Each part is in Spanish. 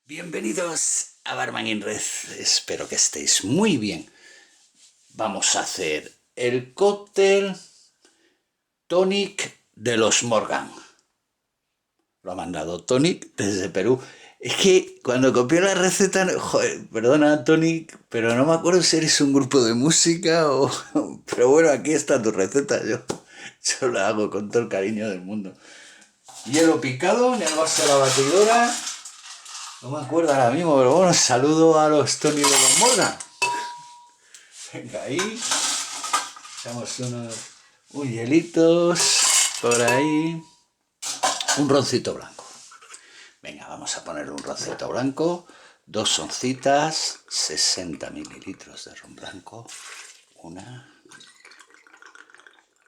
Bienvenidos a Barman in Red, espero que estéis muy bien. Vamos a hacer el cóctel Tonic de los Morgan. Lo ha mandado Tonic desde Perú. Es que cuando copié la receta, joder, perdona Tonic, pero no me acuerdo si eres un grupo de música o... Pero bueno, aquí está tu receta, yo la hago con todo el cariño del mundo. Hielo picado en el vaso de la batidora. No me acuerdo ahora mismo, pero bueno, saludo a los Tony de los Morgan. Venga, ahí. Echamos unos hielitos por ahí. Un roncito blanco. Venga, vamos a poner un roncito blanco. 2 oncitas, 60 mililitros de ron blanco. Una.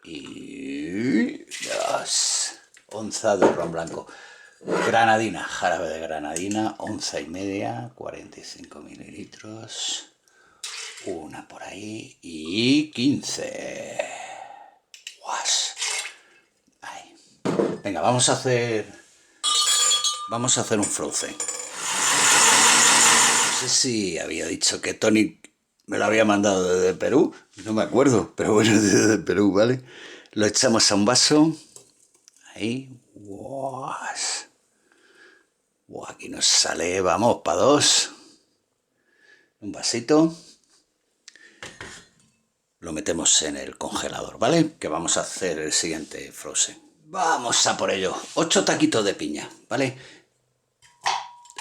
Y 2 onzas de ron blanco. Granadina, jarabe de granadina, 1,5 onzas, 45 mililitros. Una por ahí y 15. ¡Guas! Ahí. Venga, vamos a hacer un frozen. No sé si había dicho que Tony me lo había mandado desde Perú, no me acuerdo, pero bueno, desde Perú, ¿vale? Lo echamos a un vaso. Ahí. ¡Guas! Aquí nos sale, vamos, para 2. Un vasito. Lo metemos en el congelador, ¿vale? Que vamos a hacer el siguiente frozen. Vamos a por ello. 8 taquitos de piña, ¿vale?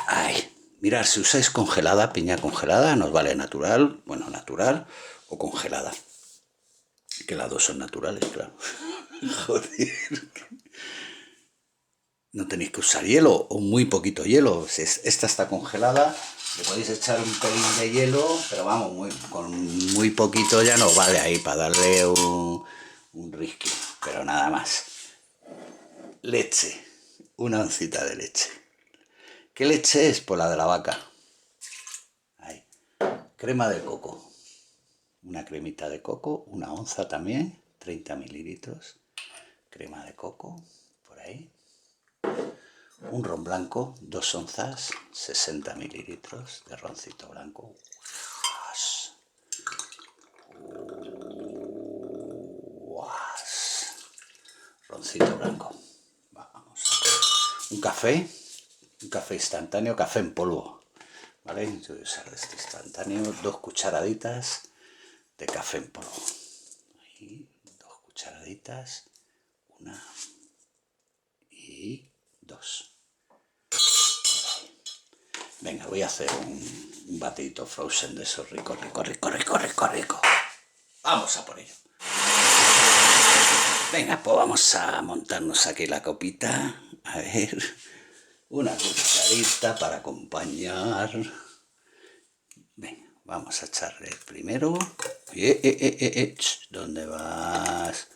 Ay, mirad, si usáis congelada, piña congelada, nos vale natural, bueno, natural o congelada. Que las dos son naturales, claro. Joder. No tenéis que usar hielo o muy poquito hielo. Si esta está congelada, le podéis echar un pelín de hielo, pero vamos, con muy poquito ya nos vale ahí para darle un risque, pero nada más. Leche, 1 oncita de leche. ¿Qué leche es? Pues la de la vaca. Ahí. Crema de coco, una cremita de coco, 1 onza también, 30 mililitros. Crema de coco, por ahí. Un ron blanco, 2 onzas, 60 mililitros de roncito blanco. Roncito blanco. Vamos. Un café instantáneo, café en polvo. ¿Vale? Yo voy a usar este instantáneo, 2 cucharaditas de café en polvo. Ahí, 2 cucharaditas, 1 y 2. Venga, voy a hacer un batidito frozen de esos rico. Vamos a por ello. Venga, pues vamos a montarnos aquí la copita. A ver, una cucharita para acompañar. Venga, vamos a echarle primero. ¿Dónde vas?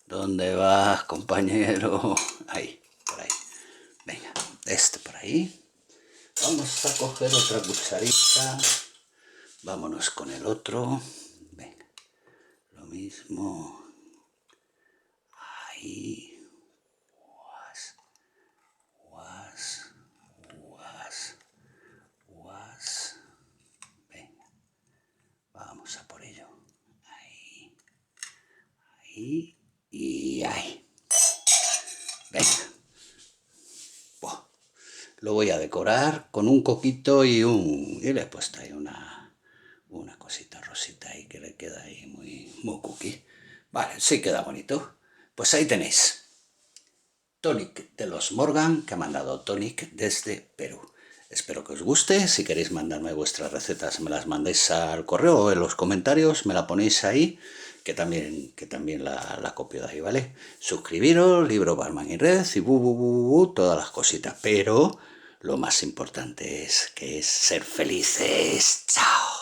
¿Dónde vas, compañero? Ahí, por ahí. Venga, este por ahí. Vamos a coger otra cucharita. Vámonos con el otro. Venga, lo mismo. Ahí. Guas. Venga, vamos a por ello. Ahí. Y ahí. Venga. Lo voy a decorar con un coquito y le he puesto ahí una cosita rosita ahí que le queda ahí muy cookie. Vale, sí queda bonito. Pues ahí tenéis. Tonic de los Morgan, que ha mandado Tonic desde Perú. Espero que os guste. Si queréis mandarme vuestras recetas, me las mandéis al correo o en los comentarios, me la ponéis ahí, que también la copio de ahí, ¿vale? Suscribiros, libro Barman in Red y todas las cositas. Pero lo más importante es ser felices. ¡Chao!